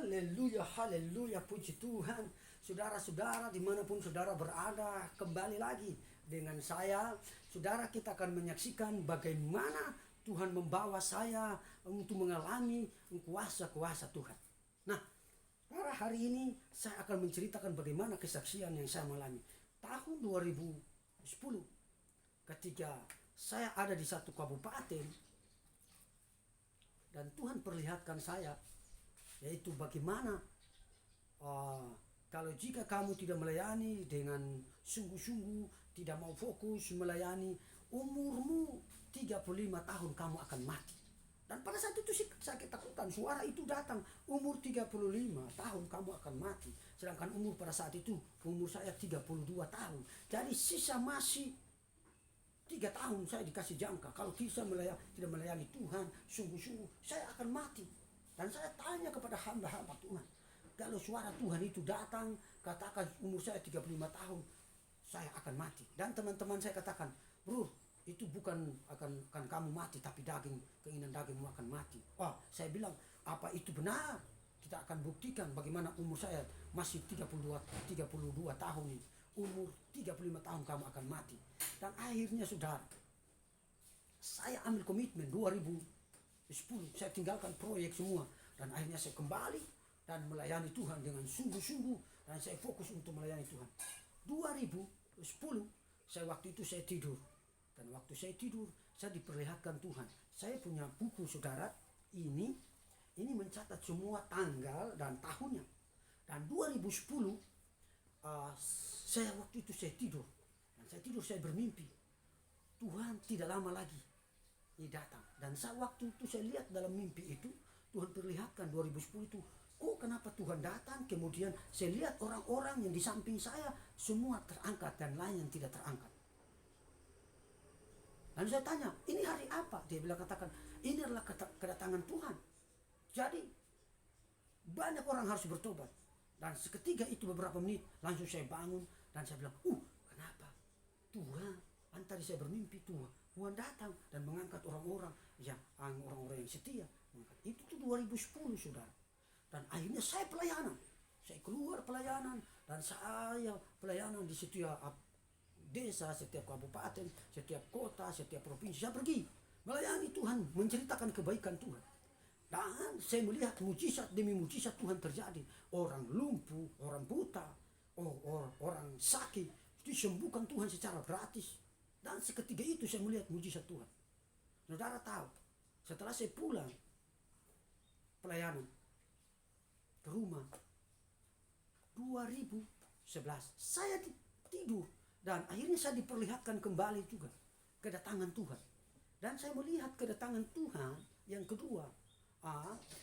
Haleluya, haleluya, puji Tuhan. Saudara-saudara dimanapun saudara berada, kembali lagi dengan saya. Saudara, kita akan menyaksikan bagaimana Tuhan membawa saya untuk mengalami kuasa-kuasa Tuhan. Nah, saudara, hari ini saya akan menceritakan bagaimana kesaksian yang saya alami. Tahun 2010, ketika saya ada di satu kabupaten, dan Tuhan perlihatkan saya, yaitu bagaimana kalau jika kamu tidak melayani dengan sungguh-sungguh, tidak mau fokus melayani, umurmu 35 tahun kamu akan mati. Dan pada saat itu saya ketakutan, suara itu datang, umur 35 tahun kamu akan mati. Sedangkan umur pada saat itu, umur saya 32 tahun. Jadi sisa masih 3 tahun saya dikasih jangka. Kalau tidak melayani Tuhan sungguh-sungguh, saya akan mati. Dan saya tanya kepada hamba-hamba Tuhan, kalau suara Tuhan itu datang, katakan umur saya 35 tahun, saya akan mati. Dan teman-teman saya katakan, bro, itu bukan akan kamu mati, tapi keinginan dagingmu akan mati. Saya bilang, apa itu benar? Kita akan buktikan bagaimana umur saya masih 32 tahun ini. Umur 35 tahun kamu akan mati. Dan akhirnya saudara, saya ambil komitmen 2010, saya tinggalkan proyek semua, dan akhirnya saya kembali dan melayani Tuhan dengan sungguh-sungguh, dan saya fokus untuk melayani Tuhan. 2010, waktu itu saya tidur, dan waktu saya tidur saya diperlihatkan Tuhan. Saya punya buku saudara, ini mencatat semua tanggal dan tahunnya. Dan 2010, waktu itu saya tidur, dan saya bermimpi Tuhan tidak lama lagi datang. Dan waktu itu saya lihat dalam mimpi itu, Tuhan perlihatkan 2010 itu, kenapa Tuhan datang? Kemudian saya lihat orang-orang yang di samping saya semua terangkat dan lain yang tidak terangkat. Dan saya tanya, ini hari apa? Dia bilang, katakan, ini adalah kedatangan Tuhan. Jadi banyak orang harus bertobat. Dan seketika itu beberapa menit langsung saya bangun dan saya bilang, kenapa? Tuhan, tadi saya bermimpi Tuhan datang dan mengangkat orang-orang yang setia. Itu tuh 2010 saudara. Dan akhirnya saya pelayanan. Saya keluar pelayanan, dan saya pelayanan di setiap desa, setiap kabupaten, setiap kota, setiap provinsi. Saya pergi melayani Tuhan, menceritakan kebaikan Tuhan. Dan saya melihat mujizat demi mujizat Tuhan terjadi. Orang lumpuh, orang buta, orang sakit disembuhkan Tuhan secara gratis. Dan seketika itu saya melihat mujizat Tuhan. Saudara tahu, setelah saya pulang pelayanan ke rumah 2011, saya tidur, dan akhirnya saya diperlihatkan kembali juga kedatangan Tuhan. Dan saya melihat kedatangan Tuhan yang kedua.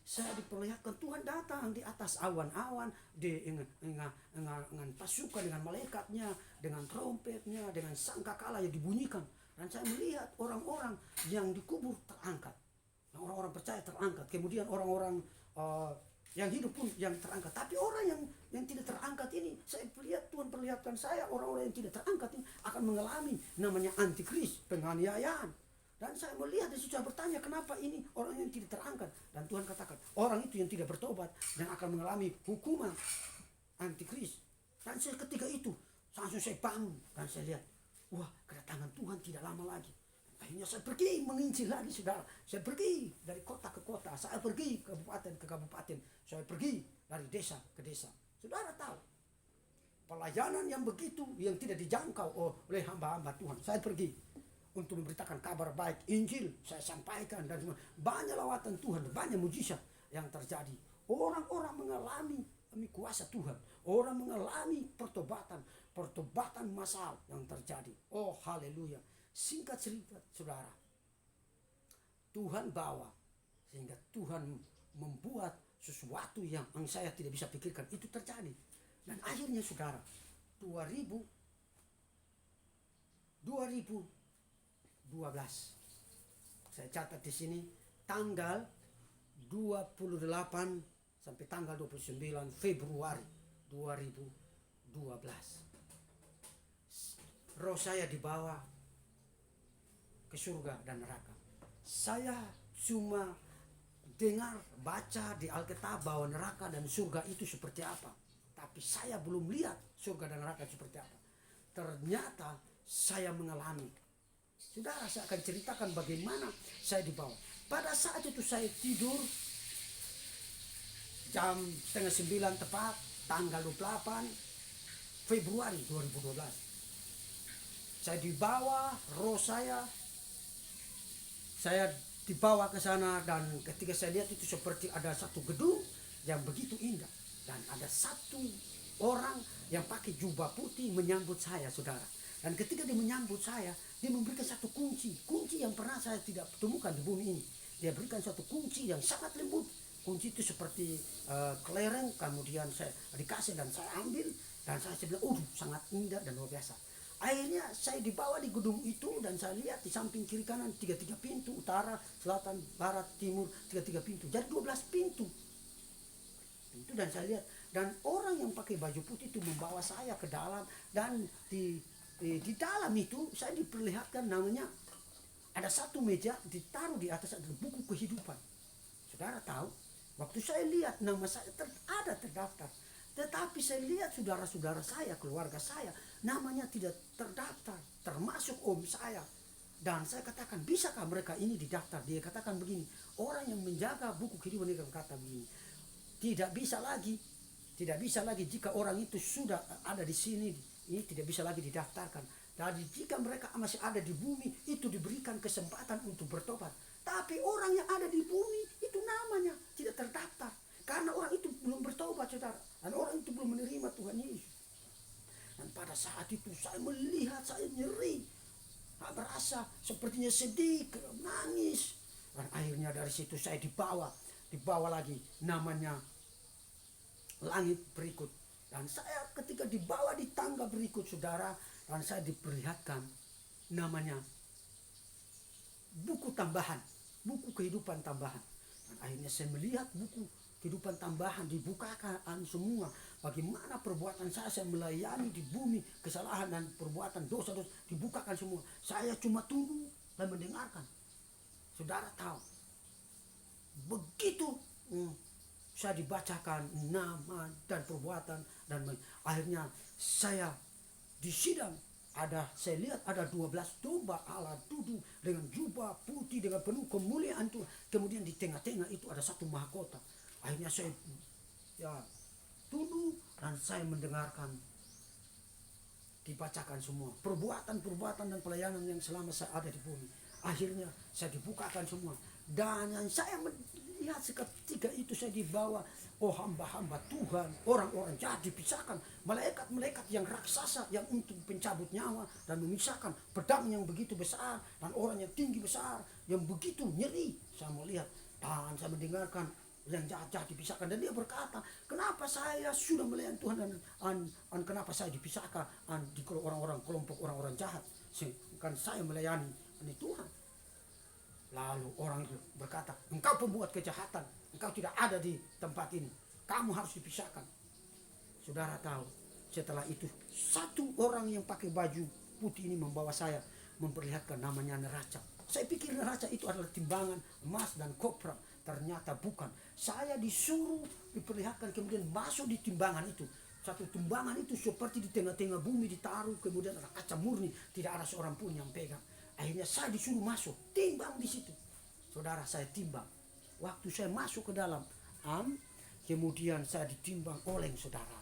Saya diperlihatkan Tuhan datang di atas awan-awan, dengan pasukan, dengan malaikatnya, dengan trompetnya, dengan sangkakala yang dibunyikan. Dan saya melihat orang-orang yang dikubur terangkat, orang-orang percaya terangkat, kemudian orang-orang yang hidup pun yang terangkat. Tapi orang yang tidak terangkat ini, saya lihat Tuhan perlihatkan saya, orang-orang yang tidak terangkat ini akan mengalami namanya antikris, penganiayaan. Dan saya melihat dan saya bertanya, kenapa ini orang yang tidak terangkat? Dan Tuhan katakan, orang itu yang tidak bertobat dan akan mengalami hukuman antikris. Dan ketika itu langsung saya bangun dan saya lihat, kedatangan Tuhan tidak lama lagi. Akhirnya saya pergi menginjil lagi saudara. Saya pergi dari kota ke kota, saya pergi kabupaten ke kabupaten, saya pergi dari desa ke desa. Saudara tahu, pelayanan yang begitu, yang tidak dijangkau oleh hamba-hamba Tuhan. Saya pergi untuk memberitakan kabar baik, Injil, saya sampaikan, dan banyak lawatan Tuhan, banyak mujizat yang terjadi. Orang-orang mengalami kuasa Tuhan, orang mengalami pertobatan massal yang terjadi. Haleluya. Singkat cerita saudara, Tuhan bawa sehingga Tuhan membuat sesuatu yang saya tidak bisa pikirkan itu terjadi. Dan akhirnya saudara, 2012, saya catat di sini tanggal 28 sampai tanggal 29 Februari 2012. Roh saya dibawa ke surga dan neraka. Saya cuma dengar, baca di Alkitab bahwa neraka dan surga itu seperti apa. Tapi saya belum lihat surga dan neraka seperti apa. Ternyata saya mengalami. Saudara, saya akan ceritakan bagaimana saya dibawa. Pada saat itu saya tidur jam 8:30 tepat, tanggal 28 Februari 2012. Saya dibawa, roh saya dibawa ke sana, dan ketika saya lihat itu seperti ada satu gedung yang begitu indah. Dan ada satu orang yang pakai jubah putih menyambut saya, saudara. Dan ketika dia menyambut saya, dia memberikan satu kunci yang pernah saya tidak temukan di bumi ini. Dia berikan satu kunci yang sangat lembut. Kunci itu seperti kelereng, kemudian saya dikasih dan saya ambil. Dan saya bilang, sangat indah dan luar biasa. Akhirnya saya dibawa di gedung itu, dan saya lihat di samping kiri kanan 3 pintu, utara, selatan, barat, timur, 3 pintu. Jadi 12 pintu. Dan saya lihat, dan orang yang pakai baju putih itu membawa saya ke dalam, dan di dalam itu saya diperlihatkan namanya ada satu meja ditaruh di atas ada buku kehidupan. Saudara tahu, waktu saya lihat nama saya ada terdaftar. Tetapi saya lihat saudara-saudara saya, keluarga saya, namanya tidak terdaftar, termasuk om saya. Dan saya katakan, bisakah mereka ini didaftar? Dia katakan begini, orang yang menjaga buku kehidupan ini berkata begini, tidak bisa lagi jika orang itu sudah ada di sini, ini tidak bisa lagi didaftarkan. Jadi jika mereka masih ada di bumi, itu diberikan kesempatan untuk bertobat. Tapi orang yang ada di bumi, itu namanya tidak terdaftar. Karena orang itu belum bertobat, saudara. Dan orang itu belum menerima Tuhan Yesus. Dan pada saat itu saya melihat, saya nyeri. Saya berasa sepertinya sedih, nangis. Dan akhirnya dari situ saya dibawa lagi namanya langit berikut. Dan saya ketika dibawa di tangga berikut, saudara, dan saya diperlihatkan namanya buku tambahan, buku kehidupan tambahan. Dan akhirnya saya melihat buku kehidupan tambahan dibukakan semua. Bagaimana perbuatan saya melayani di bumi, kesalahan dan perbuatan dosa-dosa dibukakan semua. Saya cuma tunggu dan mendengarkan. Saudara tahu, begitu saya dibacakan nama dan perbuatan, dan akhirnya saya disidang. Saya lihat ada 12 domba Allah duduk dengan jubah putih dengan penuh kemuliaan Tuhan. Kemudian di tengah-tengah itu ada satu mahkota. Akhirnya saya tunduk dan saya mendengarkan dibacakan semua perbuatan dan pelayanan yang selama saya ada di bumi. Akhirnya saya dibukakan semua, dan yang saya melihat seketika itu saya dibawa, hamba-hamba Tuhan, orang-orang jahat dipisahkan, malaikat-malaikat yang raksasa yang untuk pencabut nyawa dan memisahkan, pedang yang begitu besar dan orang yang tinggi besar yang begitu nyeri. Saya melihat dan saya mendengarkan yang jahat-jahat dipisahkan, dan dia berkata, kenapa saya sudah melayani Tuhan dan kenapa saya dipisahkan di orang-orang kelompok orang-orang jahat, kan saya melayani Tuhan. Lalu orang itu berkata, engkau pembuat kejahatan, engkau tidak ada di tempat ini, kamu harus dipisahkan. Saudara tahu, setelah itu satu orang yang pakai baju putih ini membawa saya, memperlihatkan namanya neraca. Saya pikir neraca itu adalah timbangan emas dan kopra. Ternyata bukan. Saya disuruh diperlihatkan, kemudian masuk di timbangan itu. Satu timbangan itu seperti di tengah-tengah bumi ditaruh, kemudian ada kaca murni, tidak ada seorang pun yang pegang. Akhirnya saya disuruh masuk, timbang di situ. Saudara, saya timbang. Waktu saya masuk ke dalam, kemudian saya ditimbang oleh saudara,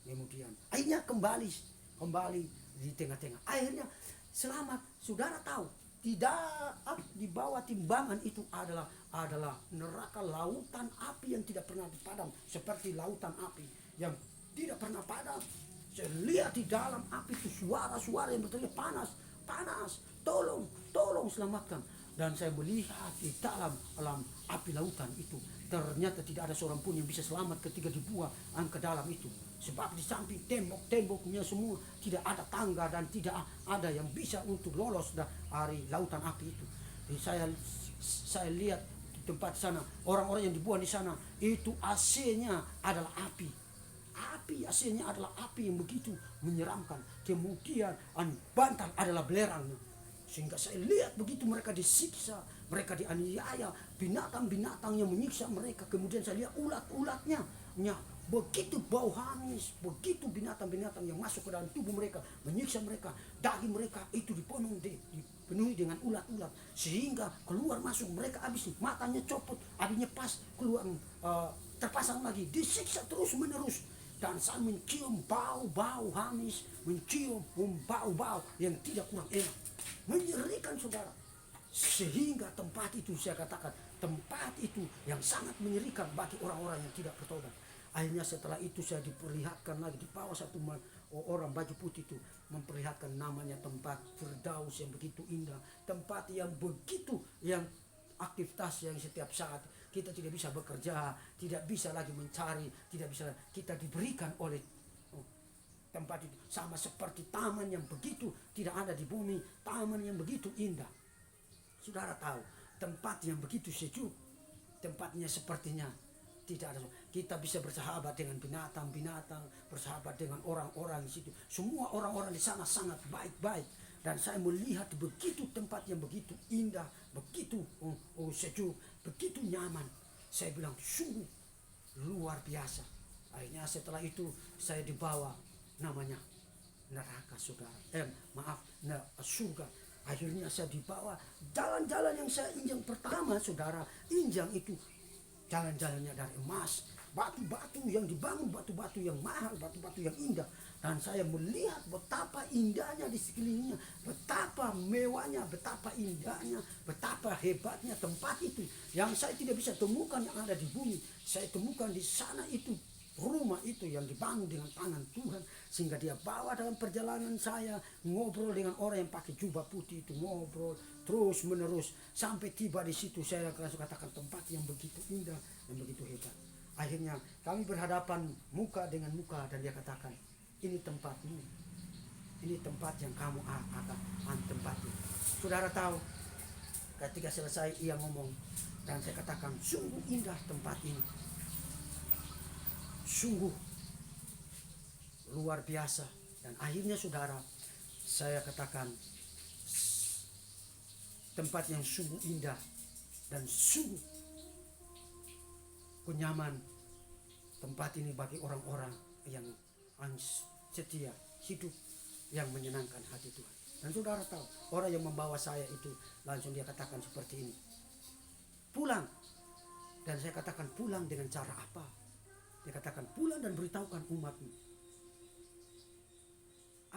kemudian akhirnya kembali di tengah-tengah. Akhirnya selamat. Saudara tahu, tidak di bawah timbangan itu adalah neraka, lautan api yang tidak pernah padam, seperti lautan api yang tidak pernah padam. Saya lihat di dalam api itu suara-suara yang berteriak, panas, tolong selamatkan. Dan saya melihat di dalam api lautan itu, ternyata tidak ada seorang pun yang bisa selamat ketika dibuang ke dalam itu. Sebab di samping tembok-temboknya semua tidak ada tangga, dan tidak ada yang bisa untuk lolos dari lautan api itu. Jadi saya lihat di tempat sana, orang-orang yang dibuang di sana itu AC-nya adalah api. AC-nya adalah api yang begitu menyeramkan. Kemudian bantal adalah belerangnya. Sehingga saya lihat begitu mereka disiksa, mereka dianiaya, binatang-binatang yang menyiksa mereka. Kemudian saya lihat ulat-ulatnya, begitu bau hamis, begitu binatang-binatang yang masuk ke dalam tubuh mereka, menyiksa mereka. Daging mereka itu dipenuhi dengan ulat-ulat, sehingga keluar masuk mereka habis, matanya copot, abinya pas keluar, terpasang lagi, disiksa terus menerus. Dan saya mencium bau-bau hamis, mencium bau-bau yang tidak kurang enak, menyerikan saudara. Sehingga tempat itu, saya katakan, tempat itu yang sangat menyerikan bagi orang-orang yang tidak bertobat. Akhirnya setelah itu saya diperlihatkan lagi di bawah satu orang baju putih itu, memperlihatkan namanya tempat Firdaus yang begitu indah, tempat yang begitu, yang aktivitas yang setiap saat kita tidak bisa bekerja, tidak bisa lagi mencari, tidak bisa, kita diberikan oleh tempat itu. Sama seperti taman yang begitu tidak ada di bumi, taman yang begitu indah. Saudara tahu, tempat yang begitu sejuk, tempatnya sepertinya tidak ada. Kita bisa bersahabat dengan binatang-binatang, bersahabat dengan orang-orang di situ. Semua orang-orang di sana sangat baik-baik. Dan saya melihat begitu tempat yang begitu indah, begitu sejuk, begitu nyaman. Saya bilang sungguh luar biasa. Akhirnya setelah itu saya dibawa, namanya neraka saudara. Surga. Akhirnya saya dibawa jalan-jalan yang saya injang pertama saudara. Injang itu jalan-jalannya dari emas, batu-batu yang dibangun, batu-batu yang mahal, batu-batu yang indah. Dan saya melihat betapa indahnya di sekelilingnya, betapa mewahnya, betapa indahnya, betapa hebatnya tempat itu. Yang saya tidak bisa temukan yang ada di bumi, saya temukan di sana itu. Rumah itu yang dibangun dengan tangan Tuhan, sehingga dia bawa dalam perjalanan saya, ngobrol dengan orang yang pakai jubah putih itu, ngobrol terus menerus sampai tiba di situ. Saya langsung katakan tempat yang begitu indah, yang begitu hebat. Akhirnya kami berhadapan muka dengan muka, dan dia katakan, ini tempatmu, ini tempat yang kamu akan tempati. Saudara tahu, ketika selesai ia ngomong, dan saya katakan sungguh indah tempat ini, sungguh luar biasa. Dan akhirnya saudara, saya katakan tempat yang sungguh indah dan sungguh penyaman tempat ini bagi orang-orang yang setia, hidup yang menyenangkan hati Tuhan. Dan saudara tahu, orang yang membawa saya itu langsung dia katakan seperti ini, pulang. Dan saya katakan pulang dengan cara apa? Dia katakan pulang dan beritahukan umatmu.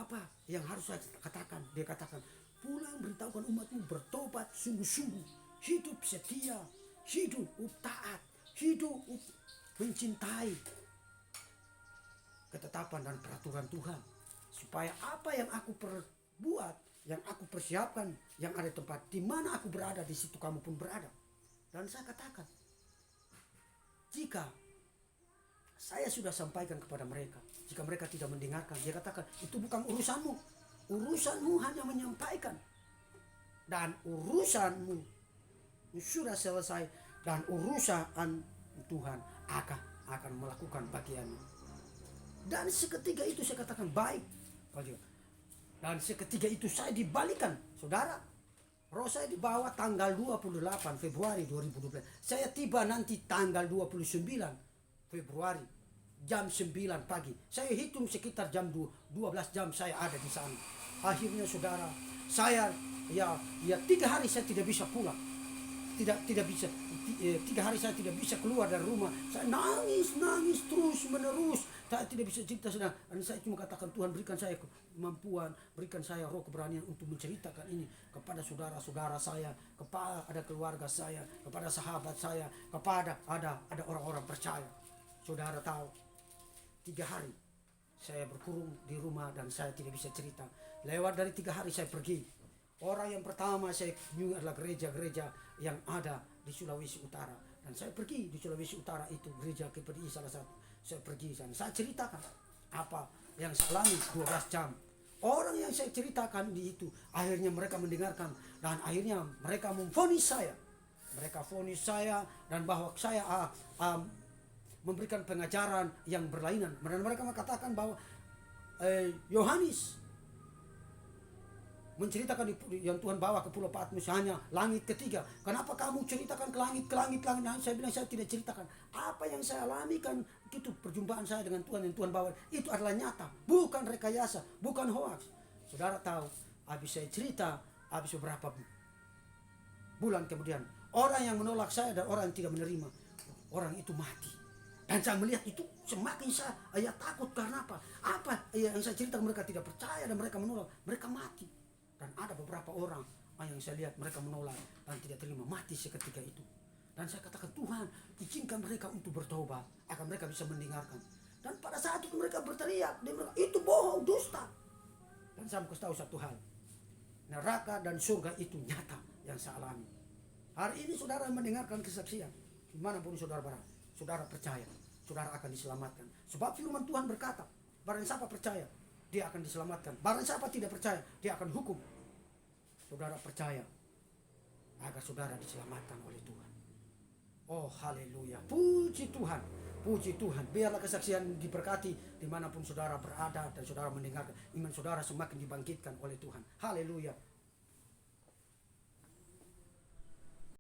Apa yang harus saya katakan? Dia katakan pulang, beritahukan umatmu bertobat sungguh-sungguh, hidup setia, hidup taat, hidup mencintai ketetapan dan peraturan Tuhan, supaya apa yang aku perbuat, yang aku persiapkan, yang ada tempat di mana aku berada, di situ kamu pun berada. Dan saya katakan, jika saya sudah sampaikan kepada mereka, jika mereka tidak mendengarkan, dia katakan itu bukan urusanmu. Urusanmu hanya menyampaikan, dan urusanmu sudah selesai, dan urusan Tuhan akan melakukan bagiannya. Dan seketika itu saya katakan baik. Dan seketika itu saya dibalikan, saudara. Roh saya dibawa tanggal 28 Februari 2012. Saya tiba nanti tanggal 29 Februari jam 9 pagi. Saya hitung sekitar jam 12 jam saya ada di sana. Akhirnya saudara, saya ya 3 hari saya tidak bisa pulang. Tidak bisa. 3 hari saya tidak bisa keluar dari rumah. Saya nangis terus menerus. Saya tidak bisa cerita sedang. Dan saya cuma katakan, Tuhan berikan saya kemampuan, berikan saya roh keberanian untuk menceritakan ini kepada saudara-saudara saya, kepada keluarga saya, kepada sahabat saya, kepada ada orang-orang percaya. Saudara tahu, 3 hari saya berkurung di rumah dan saya tidak bisa cerita. Lewat dari 3 hari saya pergi. Orang yang pertama saya kunjungi adalah gereja-gereja yang ada di Sulawesi Utara. Dan saya pergi di Sulawesi Utara itu, gereja KPDI salah satu. Saya pergi sana, saya ceritakan apa yang saya alami 12 jam. Orang yang saya ceritakan di itu, akhirnya mereka mendengarkan. Dan akhirnya mereka memvonis saya. Mereka vonis saya dan bahwa saya memberikan pengajaran yang berlainan. Dan mereka mengatakan bahwa Yohanes, menceritakan yang Tuhan bawa ke Pulau Patmos hanya langit ketiga. Kenapa kamu ceritakan ke langit, ke langit, langit? Nah, saya bilang saya tidak ceritakan. Apa yang saya alami kan itu perjumpaan saya dengan Tuhan yang Tuhan bawa. Itu adalah nyata, bukan rekayasa, bukan hoax. Saudara tahu, habis saya cerita, habis beberapa bulan kemudian, orang yang menolak saya dan orang yang tidak menerima, orang itu mati. Dan saya melihat itu semakin saya takut karena apa? Apa yang saya cerita mereka tidak percaya dan mereka menolak, mereka mati. Dan ada beberapa orang yang saya lihat mereka menolak dan tidak terima, mati seketika itu. Dan saya katakan, Tuhan izinkan mereka untuk bertobat agar mereka bisa mendengarkan. Dan pada saat itu mereka berteriak, itu bohong, dusta. Dan saya mau kasih tahu satu hal, neraka dan surga itu nyata yang saya alami. Hari ini saudara mendengarkan kesaksian, dimanapun saudara berada, saudara percaya, saudara akan diselamatkan. Sebab firman Tuhan berkata, barang siapa percaya, dia akan diselamatkan. Barang siapa tidak percaya, dia akan hukum. Saudara percaya agar saudara diselamatkan oleh Tuhan. Oh haleluya, puji Tuhan, puji Tuhan. Biarlah kesaksian diberkati dimanapun saudara berada dan saudara mendengarkan. Iman saudara semakin dibangkitkan oleh Tuhan. Haleluya.